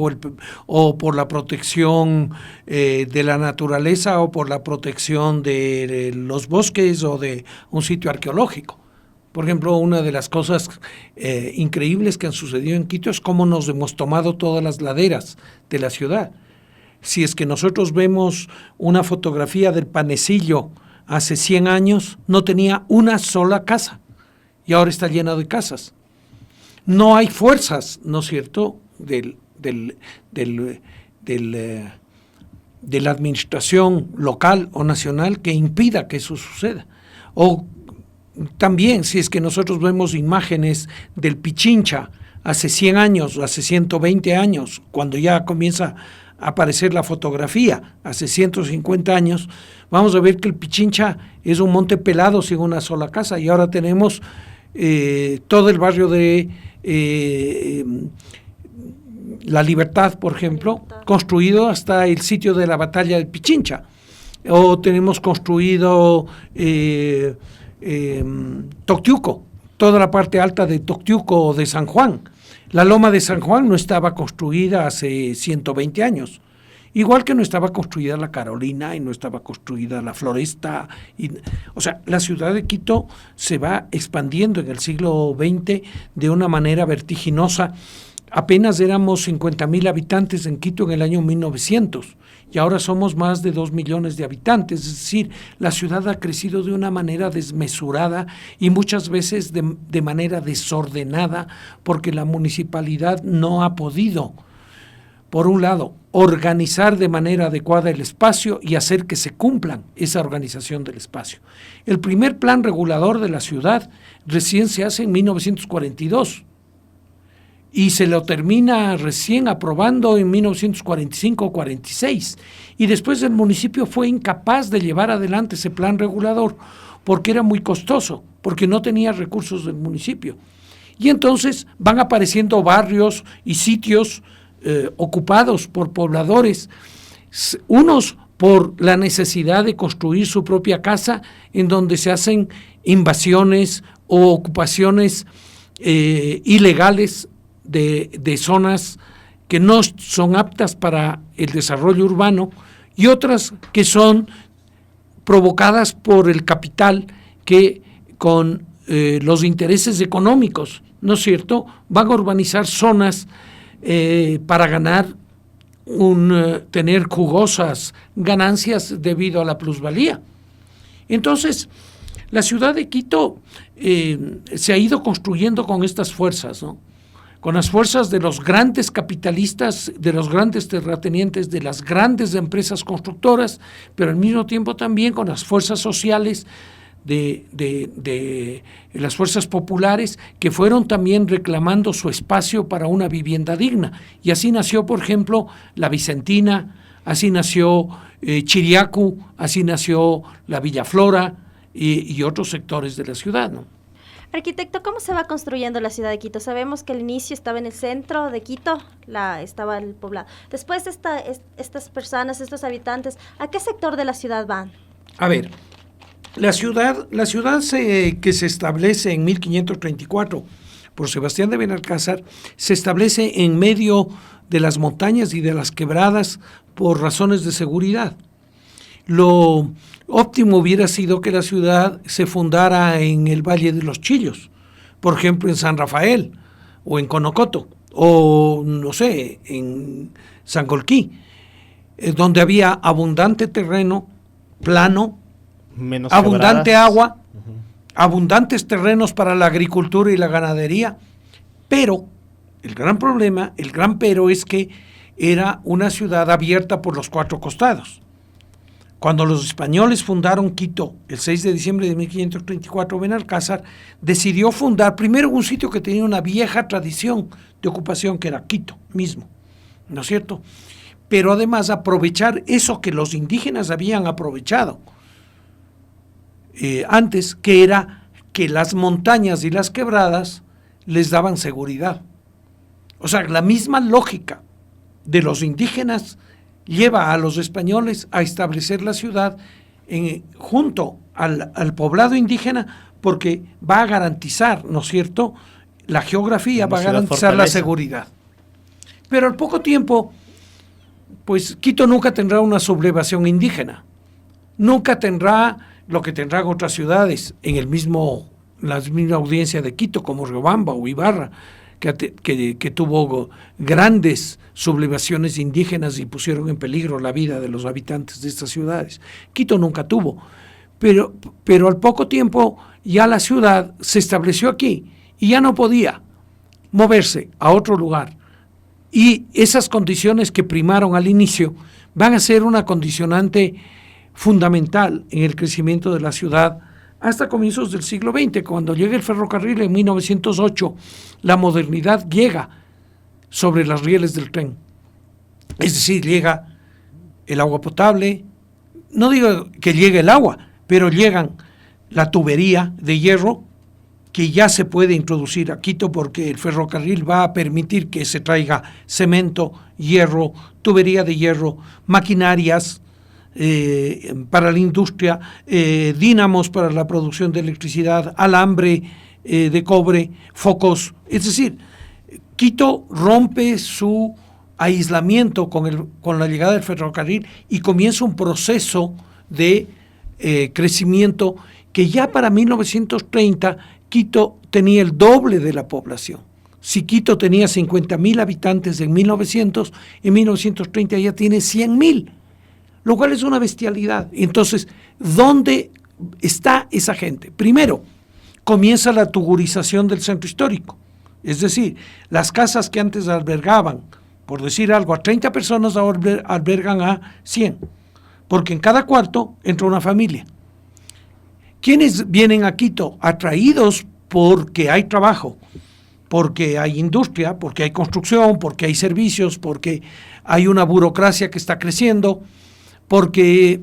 S8: o por la protección de la naturaleza o por la protección de los bosques o de un sitio arqueológico. Por ejemplo, una de las cosas increíbles que han sucedido en Quito es cómo nos hemos tomado todas las laderas de la ciudad. Si es que nosotros vemos una fotografía del Panecillo hace 100 años, no tenía una sola casa y ahora está llena de casas. No hay fuerzas, ¿no es cierto?, la administración local o nacional que impida que eso suceda. O también, si es que nosotros vemos imágenes del Pichincha hace 100 años o hace 120 años, cuando ya comienza a aparecer la fotografía, hace 150 años, vamos a ver que el Pichincha es un monte pelado sin una sola casa, y ahora tenemos todo el barrio de La Libertad, por ejemplo, construido hasta el sitio de la batalla del Pichincha, o tenemos construido Toctiuco, toda la parte alta de Toctiuco o de San Juan. La loma de San Juan no estaba construida hace 120 años, igual que no estaba construida la Carolina y no estaba construida la Floresta. O sea, la ciudad de Quito se va expandiendo en el siglo XX de una manera vertiginosa. Apenas éramos 50,000 habitantes en Quito en el año 1900 y ahora somos más de 2 millones de habitantes. Es decir, la ciudad ha crecido de una manera desmesurada y muchas veces de manera desordenada, porque la municipalidad no ha podido, por un lado, organizar de manera adecuada el espacio y hacer que se cumplan esa organización del espacio. El primer plan regulador de la ciudad recién se hace en 1942. Y se lo termina recién aprobando en 1945-46. Y después el municipio fue incapaz de llevar adelante ese plan regulador porque era muy costoso, porque no tenía recursos del municipio. Y entonces van apareciendo barrios y sitios ocupados por pobladores, unos por la necesidad de construir su propia casa, en donde se hacen invasiones o ocupaciones ilegales de zonas que no son aptas para el desarrollo urbano, y otras que son provocadas por el capital que con los intereses económicos, ¿no es cierto?, van a urbanizar zonas para ganar tener jugosas ganancias debido a la plusvalía. Entonces, la ciudad de Quito se ha ido construyendo con estas fuerzas, ¿no?, con las fuerzas de los grandes capitalistas, de los grandes terratenientes, de las grandes empresas constructoras, pero al mismo tiempo también con las fuerzas sociales, de las fuerzas populares, que fueron también reclamando su espacio para una vivienda digna. Y así nació, por ejemplo, la Vicentina, así nació Chiriacu, así nació la Villa Flora y otros sectores de la ciudad, ¿no?
S5: Arquitecto, ¿cómo se va construyendo la ciudad de Quito? Sabemos que al inicio estaba en el centro de Quito, estaba el poblado. Después estas personas, estos habitantes, ¿a qué sector de la ciudad van?
S8: A ver, la ciudad que se establece en 1534 por Sebastián de Benalcázar, se establece en medio de las montañas y de las quebradas por razones de seguridad. Lo óptimo hubiera sido que la ciudad se fundara en el Valle de los Chillos, por ejemplo en San Rafael o en Conocoto o no sé, en Sangolquí, donde había abundante terreno plano, menos abundante quebradas, agua, abundantes terrenos para la agricultura y la ganadería, pero el gran problema, el gran pero es que era una ciudad abierta por los 4 costados. Cuando los españoles fundaron Quito, el 6 de diciembre de 1534, Benalcázar decidió fundar primero un sitio que tenía una vieja tradición de ocupación, que era Quito mismo, ¿no es cierto? Pero además aprovechar eso que los indígenas habían aprovechado antes, que era que las montañas y las quebradas les daban seguridad. O sea, la misma lógica de los indígenas lleva a los españoles a establecer la ciudad junto al poblado indígena, porque va a garantizar, ¿no es cierto?, la geografía, va a garantizar la seguridad. Pero al poco tiempo, pues Quito nunca tendrá una sublevación indígena, nunca tendrá lo que tendrán otras ciudades en la misma audiencia de Quito, como Riobamba o Ibarra, que tuvo grandes sublevaciones indígenas y pusieron en peligro la vida de los habitantes de estas ciudades. Quito nunca tuvo, pero al poco tiempo ya la ciudad se estableció aquí y ya no podía moverse a otro lugar. Y esas condiciones que primaron al inicio, van a ser una condicionante fundamental en el crecimiento de la ciudad hasta comienzos del siglo XX. Cuando llega el ferrocarril en 1908, la modernidad llega sobre las rieles del tren. Es decir, llega el agua potable, no digo que llegue el agua, pero llegan la tubería de hierro que ya se puede introducir a Quito porque el ferrocarril va a permitir que se traiga cemento, hierro, tubería de hierro, maquinarias para la industria, dínamos para la producción de electricidad, alambre de cobre, focos. Es decir, Quito rompe su aislamiento con la llegada del ferrocarril y comienza un proceso de crecimiento que ya para 1930 Quito tenía el doble de la población. Si Quito tenía 50.000 habitantes en 1900, en 1930 ya tiene 100.000, lo cual es una bestialidad. Entonces, ¿dónde está esa gente? Primero, comienza la tugurización del centro histórico. Es decir, las casas que antes albergaban, por decir algo, a 30 personas ahora albergan a 100, porque en cada cuarto entra una familia. ¿Quiénes vienen a Quito? Atraídos porque hay trabajo, porque hay industria, porque hay construcción, porque hay servicios, porque hay una burocracia que está creciendo, porque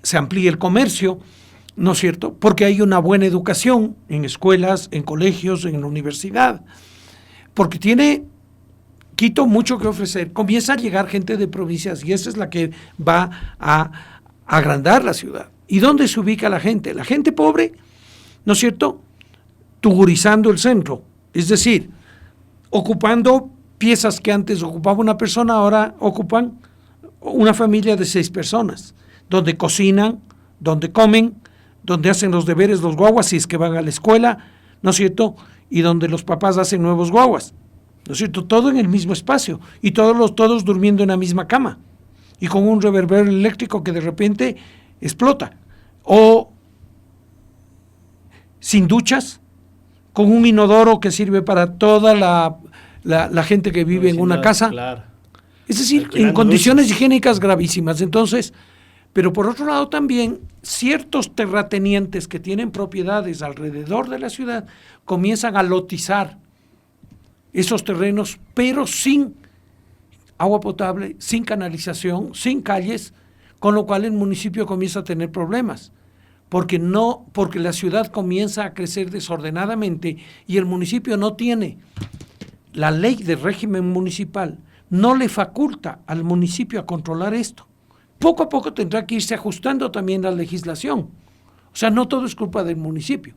S8: se amplía el comercio, ¿no es cierto? Porque hay una buena educación en escuelas, en colegios, en la universidad, porque tiene Quito mucho que ofrecer. Comienza a llegar gente de provincias y esa es la que va a agrandar la ciudad. ¿Y dónde se ubica la gente? La gente pobre, ¿no es cierto?, tugurizando el centro, es decir, ocupando piezas que antes ocupaba una persona, ahora ocupan una familia de 6 personas, donde cocinan, donde comen, donde hacen los deberes los guaguas si es que van a la escuela, ¿no es cierto?, y donde los papás hacen nuevos guaguas, ¿no es cierto?, todo en el mismo espacio, y todos durmiendo en la misma cama, y con un reverbero eléctrico que de repente explota, o sin duchas, con un inodoro que sirve para toda la gente que vive en una casa, claro. Es decir, en condiciones higiénicas gravísimas. Entonces, pero por otro lado también, ciertos terratenientes que tienen propiedades alrededor de la ciudad comienzan a lotizar esos terrenos, pero sin agua potable, sin canalización, sin calles, con lo cual el municipio comienza a tener problemas, porque la ciudad comienza a crecer desordenadamente y el municipio no tiene, la ley de régimen municipal no le faculta al municipio a controlar esto. Poco a poco tendrá que irse ajustando también la legislación, o sea, no todo es culpa del municipio,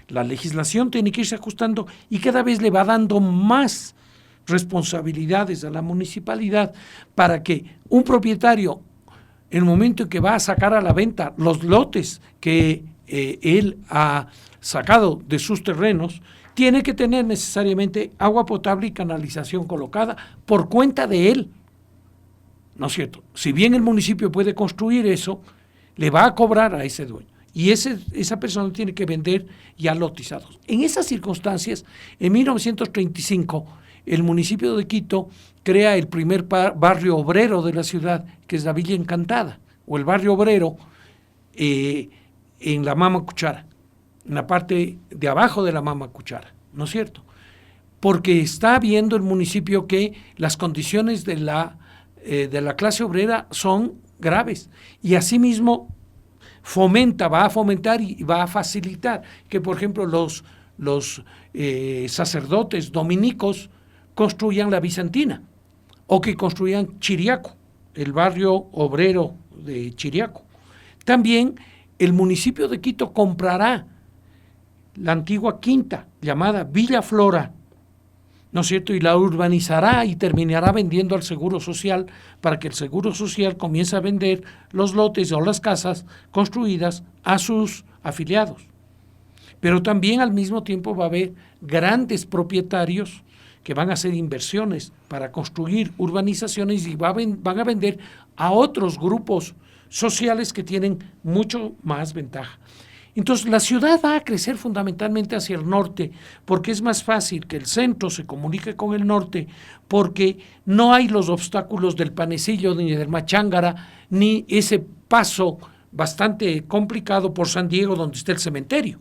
S8: la legislación tiene que irse ajustando y cada vez le va dando más responsabilidades a la municipalidad para que un propietario, en el momento en que va a sacar a la venta los lotes que él ha sacado de sus terrenos, tiene que tener necesariamente agua potable y canalización colocada por cuenta de él, ¿no es cierto? Si bien el municipio puede construir eso, le va a cobrar a ese dueño y esa persona tiene que vender ya lotizados. En esas circunstancias, en 1935, el municipio de Quito crea el primer barrio obrero de la ciudad, que es la Villa Encantada, o el barrio obrero en la Mama Cuchara, en la parte de abajo de la Mama Cuchara, ¿no es cierto? Porque está viendo el municipio que las condiciones de la clase obrera son graves, y asimismo va a fomentar y va a facilitar que, por ejemplo, los sacerdotes dominicos construyan la Bizantina, o que construyan Chiriaco, el barrio obrero de Chiriaco. También el municipio de Quito comprará la antigua quinta llamada Villa Flora, ¿no es cierto?, y la urbanizará y terminará vendiendo al Seguro Social para que el Seguro Social comience a vender los lotes o las casas construidas a sus afiliados. Pero también al mismo tiempo va a haber grandes propietarios que van a hacer inversiones para construir urbanizaciones y van a vender a otros grupos sociales que tienen mucho más ventaja. Entonces la ciudad va a crecer fundamentalmente hacia el norte, porque es más fácil que el centro se comunique con el norte, porque no hay los obstáculos del Panecillo, ni del Machángara, ni ese paso bastante complicado por San Diego, donde está el cementerio,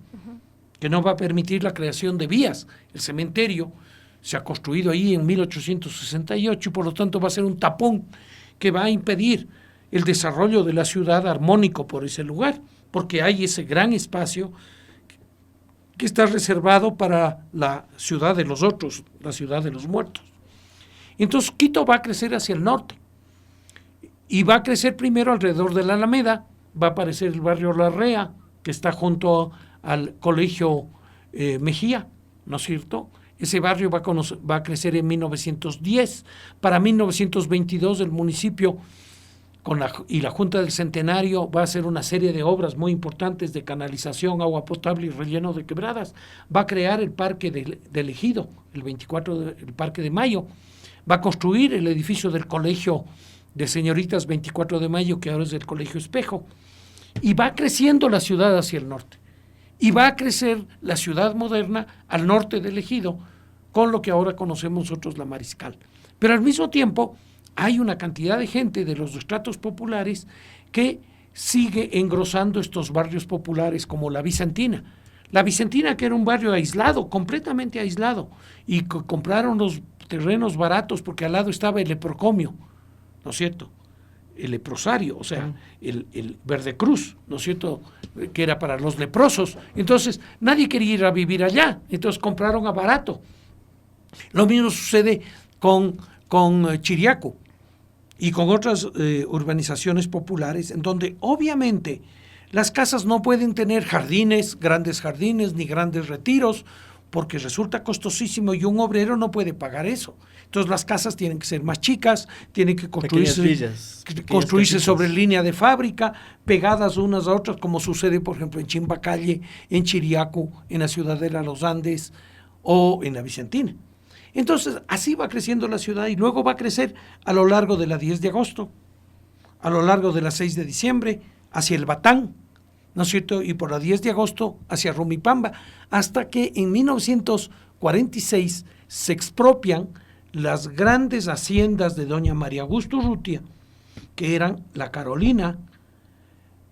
S8: que no va a permitir la creación de vías. El cementerio se ha construido ahí en 1868 y por lo tanto va a ser un tapón que va a impedir el desarrollo de la ciudad armónico por ese lugar, porque hay ese gran espacio que está reservado para la ciudad de los otros, la ciudad de los muertos. Entonces Quito va a crecer hacia el norte y va a crecer primero alrededor de la Alameda, va a aparecer el barrio Larrea, que está junto al colegio Mejía, ¿no es cierto? Ese barrio va a crecer en 1910. Para 1922 el municipio y la Junta del Centenario va a hacer una serie de obras muy importantes de canalización, agua potable y relleno de quebradas. Va a crear el Parque del Ejido, el Parque de Mayo. Va a construir el edificio del Colegio de Señoritas 24 de Mayo, que ahora es el Colegio Espejo. Y va creciendo la ciudad hacia el norte. Y va a crecer la ciudad moderna al norte del Ejido, con lo que ahora conocemos nosotros la Mariscal. Pero al mismo tiempo hay una cantidad de gente de los estratos populares que sigue engrosando estos barrios populares como la Vicentina. La Vicentina, que era un barrio aislado, completamente aislado, y compraron los terrenos baratos porque al lado estaba el leprocomio, ¿no es cierto? El leprosario, o sea, el Verde Cruz, ¿no es cierto?, que era para los leprosos. Entonces, nadie quería ir a vivir allá, entonces compraron a barato. Lo mismo sucede con Chiriaco y con otras urbanizaciones populares, en donde obviamente las casas no pueden tener grandes jardines, ni grandes retiros, porque resulta costosísimo y un obrero no puede pagar eso. Entonces las casas tienen que ser más chicas, tienen que construirse sobre línea de fábrica, pegadas unas a otras, como sucede, por ejemplo, en Chimbacalle, en Chiriaco, en la Ciudadela Los Andes o en la Vicentina. Entonces, así va creciendo la ciudad y luego va a crecer a lo largo de la 10 de agosto, a lo largo de la 6 de diciembre, hacia el Batán, ¿no es cierto? Y por la 10 de agosto hacia Rumipamba, hasta que en 1946 se expropian las grandes haciendas de doña María Augusto Urrutia, que eran La Carolina,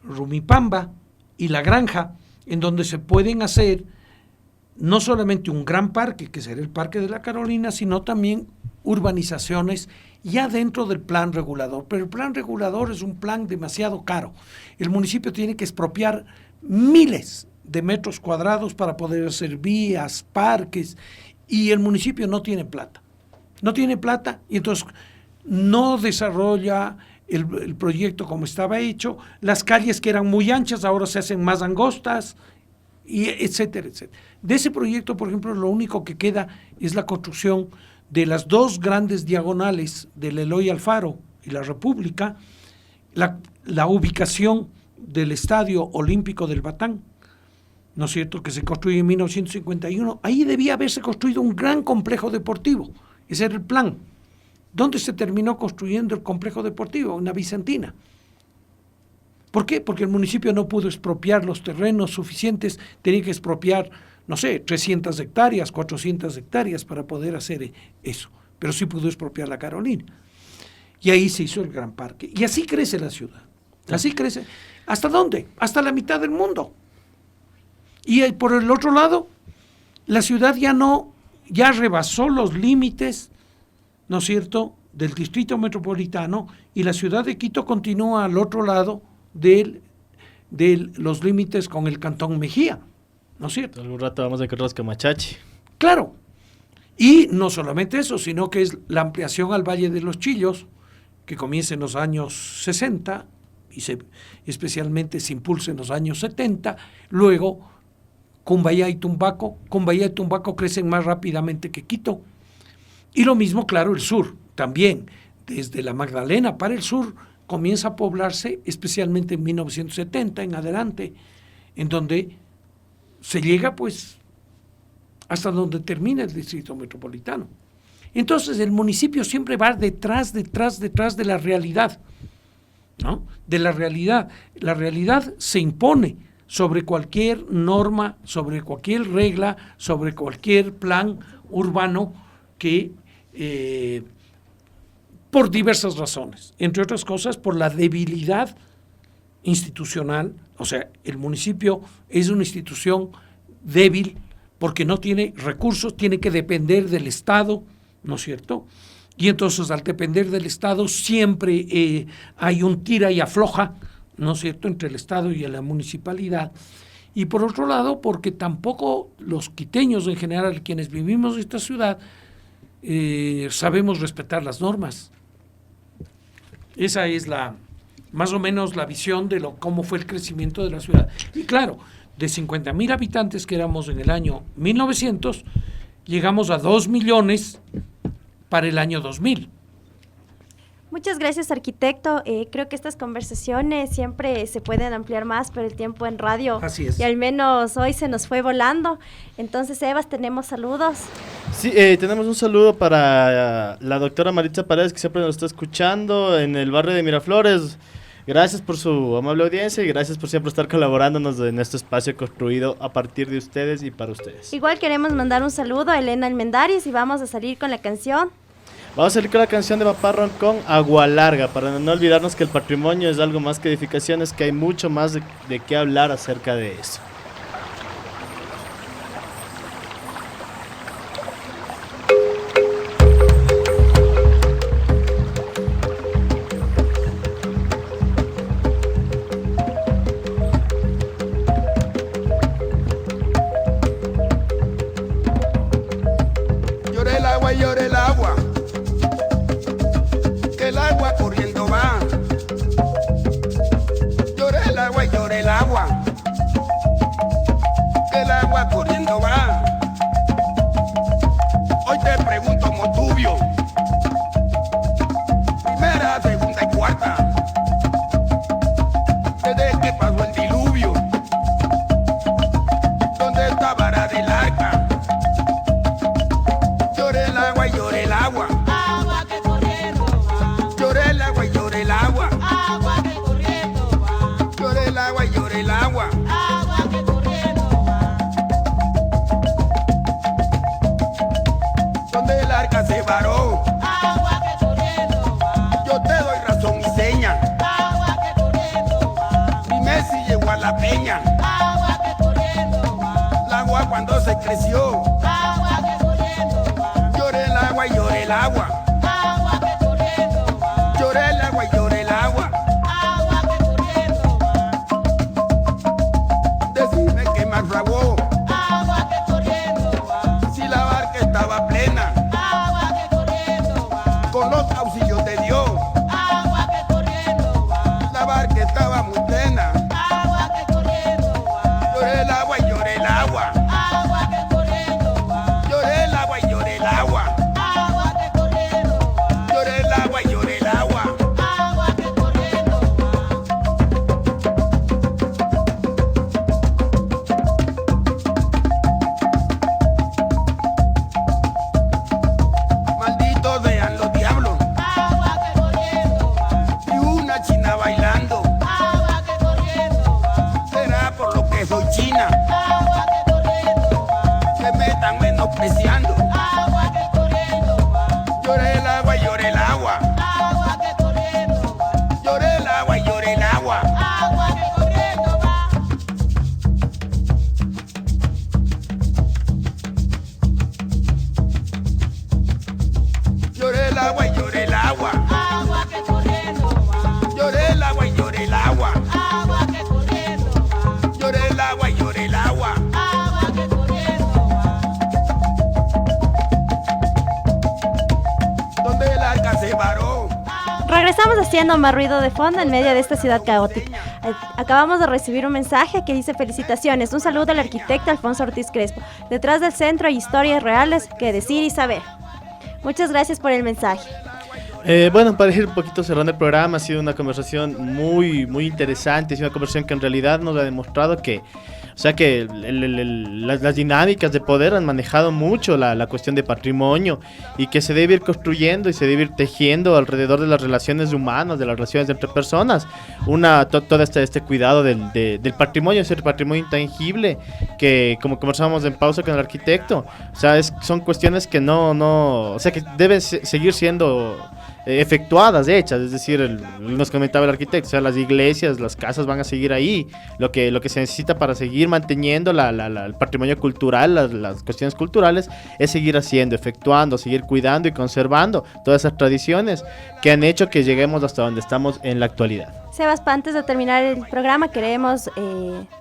S8: Rumipamba y La Granja, en donde se pueden hacer no solamente un gran parque, que será el Parque de la Carolina, sino también urbanizaciones ya dentro del plan regulador. Pero el plan regulador es un plan demasiado caro. El municipio tiene que expropiar miles de metros cuadrados para poder hacer vías, parques, y el municipio no tiene plata. No tiene plata y entonces no desarrolla el proyecto como estaba hecho. Las calles que eran muy anchas ahora se hacen más angostas, y etcétera, etcétera. De ese proyecto, por ejemplo, lo único que queda es la construcción de las dos grandes diagonales del Eloy Alfaro y la República, la ubicación del Estadio Olímpico del Batán, ¿no es cierto?, que se construye en 1951. Ahí debía haberse construido un gran complejo deportivo. Ese era el plan. ¿Dónde se terminó construyendo el complejo deportivo? En la Vicentina. ¿Por qué? Porque el municipio no pudo expropiar los terrenos suficientes, tenía que expropiar, no sé, 300 hectáreas, 400 hectáreas para poder hacer eso, pero sí pudo expropiar la Carolina. Y ahí se hizo el gran parque. Y así crece la ciudad. Así crece. ¿Hasta dónde? Hasta la mitad del mundo. Y por el otro lado, la ciudad ya rebasó los límites, ¿no es cierto?, del distrito metropolitano, y la ciudad de Quito continúa al otro lado de los límites con el cantón Mejía, ¿no es cierto?
S6: Algún rato vamos a encontrar Camachachi.
S8: Claro. Y no solamente eso, sino que es la ampliación al Valle de los Chillos, que comienza en los años 60 y especialmente se impulsa en los años 70. Luego, Cumbayá y Tumbaco crecen más rápidamente que Quito. Y lo mismo, claro, el sur también. Desde la Magdalena para el sur comienza a poblarse, especialmente en 1970 en adelante, en donde se llega pues hasta donde termina el distrito metropolitano. Entonces el municipio siempre va detrás de la realidad, ¿no? De la realidad. La realidad se impone sobre cualquier norma, sobre cualquier regla, sobre cualquier plan urbano que por diversas razones, entre otras cosas por la debilidad institucional. O sea, el municipio es una institución débil porque no tiene recursos, tiene que depender del Estado, ¿no es cierto? Y entonces al depender del Estado siempre hay un tira y afloja, ¿no es cierto?, entre el Estado y la municipalidad. Y por otro lado, porque tampoco los quiteños en general, quienes vivimos en esta ciudad, sabemos respetar las normas. Esa es más o menos la visión de cómo fue el crecimiento de la ciudad. Y claro, de 50,000 habitantes que éramos en el año 1900, llegamos a 2 millones para el año 2000.
S5: Muchas gracias, arquitecto. Creo que estas conversaciones siempre se pueden ampliar más, pero el tiempo en radio,
S8: así es,
S5: y al menos hoy se nos fue volando. Entonces, Evas, tenemos saludos.
S6: Sí, tenemos un saludo para la doctora Maritza Paredes, que siempre nos está escuchando en el barrio de Miraflores. Gracias por su amable audiencia y gracias por siempre estar colaborándonos en este espacio construido a partir de ustedes y para ustedes.
S5: Igual queremos mandar un saludo a Elena Almendaris y vamos a salir con la canción.
S6: Vamos a salir con la canción de Paparrón con Agua Larga, para no olvidarnos que el patrimonio es algo más que edificaciones, que hay mucho más de qué hablar acerca de eso.
S17: Lloré el agua y lloré el agua, que el agua corriendo va. Lloré el agua y lloré el agua, que el agua corriendo va. Hoy te pregunto, Motubio, primera, segunda y cuarta, desde que pasó el diluvio, ¿dónde está vara del arca? Lloré el agua y lloré el agua,
S18: Agua que corriendo va.
S17: lloré el agua y lloré el agua,
S18: Agua que corriendo va.
S17: lloré el agua y lloré el agua.
S18: Agua que corriendo va.
S17: Donde el arca se varó,
S18: Agua que corriendo va.
S17: yo te doy razón y seña.
S18: Agua que corriendo va.
S17: Dime si llegó a la peña,
S18: Agua que corriendo va.
S17: el agua cuando se creció.
S18: Agua que corriendo va.
S17: Lloré el agua y lloré el agua,
S18: Agua que corriendo va.
S17: lloré el agua y lloré el agua.
S18: Agua que corriendo va.
S17: Decime qué más fraguó,
S18: Agua que corriendo va.
S17: si la barca estaba plena,
S18: Agua que corriendo va.
S17: con los auxilios de Dios.
S18: Agua que corriendo va.
S17: La barca estaba muy plena.
S18: Agua que corriendo va.
S17: Lloré el agua y lloré el agua,
S18: Agua que corriendo va.
S17: lloré el agua y lloré el agua,
S18: Agua que corriendo va.
S17: lloré el agua y lloré el agua.
S18: Agua que corriendo va.
S17: Malditos sean los diablos
S18: Agua que corriendo va.
S17: y una china bailando.
S18: Agua que corriendo va.
S17: Será por lo que soy china,
S18: Agua que corriendo va.
S17: que me están menospreciando.
S18: Agua que corriendo va.
S17: Lloré el agua y lloré el agua,
S18: Agua que corriendo va.
S17: lloré el agua y lloré el agua.
S18: Agua que corriendo va.
S17: Lloré el agua y lloré el agua,
S18: Agua que corriendo va.
S17: lloré el agua y lloré el agua,
S18: Agua que corriendo va.
S17: lloré el agua y lloré el agua.
S18: Agua que corriendo va.
S17: Donde el arca se varó,
S5: Regresamos haciendo más ruido de fondo en medio de esta ciudad caótica. Acabamos de recibir un mensaje que dice: felicitaciones, un saludo al arquitecto Alfonso Ortiz Crespo. Detrás del centro hay historias reales que decir y saber. Muchas gracias por el mensaje.
S6: Bueno, para ir un poquito cerrando el programa, ha sido una conversación muy, muy interesante. Ha sido una conversación que en realidad nos ha demostrado que, o sea, que las dinámicas de poder han manejado mucho la cuestión de patrimonio y que se debe ir construyendo y se debe ir tejiendo alrededor de las relaciones humanas, de las relaciones entre personas. Todo este cuidado del patrimonio, ese patrimonio intangible que, como conversábamos en pausa con el arquitecto, o sea, son cuestiones que o sea, que deben seguir siendo efectuadas, hechas, es decir, nos comentaba el arquitecto, o sea, las iglesias, las casas van a seguir ahí, lo que se necesita para seguir manteniendo el patrimonio cultural, las cuestiones culturales, es seguir haciendo, efectuando, seguir cuidando y conservando todas esas tradiciones que han hecho que lleguemos hasta donde estamos en la actualidad.
S5: Sebas, antes de terminar el programa queremos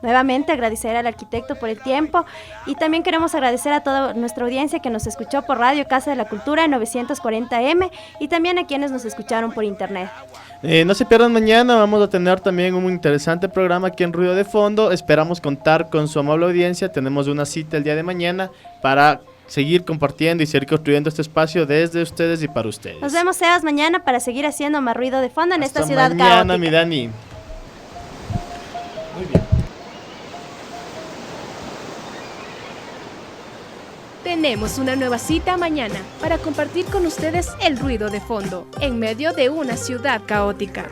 S5: nuevamente agradecer al arquitecto por el tiempo y también queremos agradecer a toda nuestra audiencia que nos escuchó por Radio Casa de la Cultura 940M y también a quienes nos escucharon por internet.
S6: No se pierdan mañana, vamos a tener también un interesante programa aquí en Ruido de Fondo. Esperamos contar con su amable audiencia. Tenemos una cita el día de mañana para seguir compartiendo y seguir construyendo este espacio desde ustedes y para ustedes.
S5: Nos vemos, Sebas, mañana para seguir haciendo más ruido de fondo en esta ciudad
S6: caótica. Hasta mañana, mi Dani. Muy bien.
S3: Tenemos una nueva cita mañana para compartir con ustedes el ruido de fondo en medio de una ciudad caótica.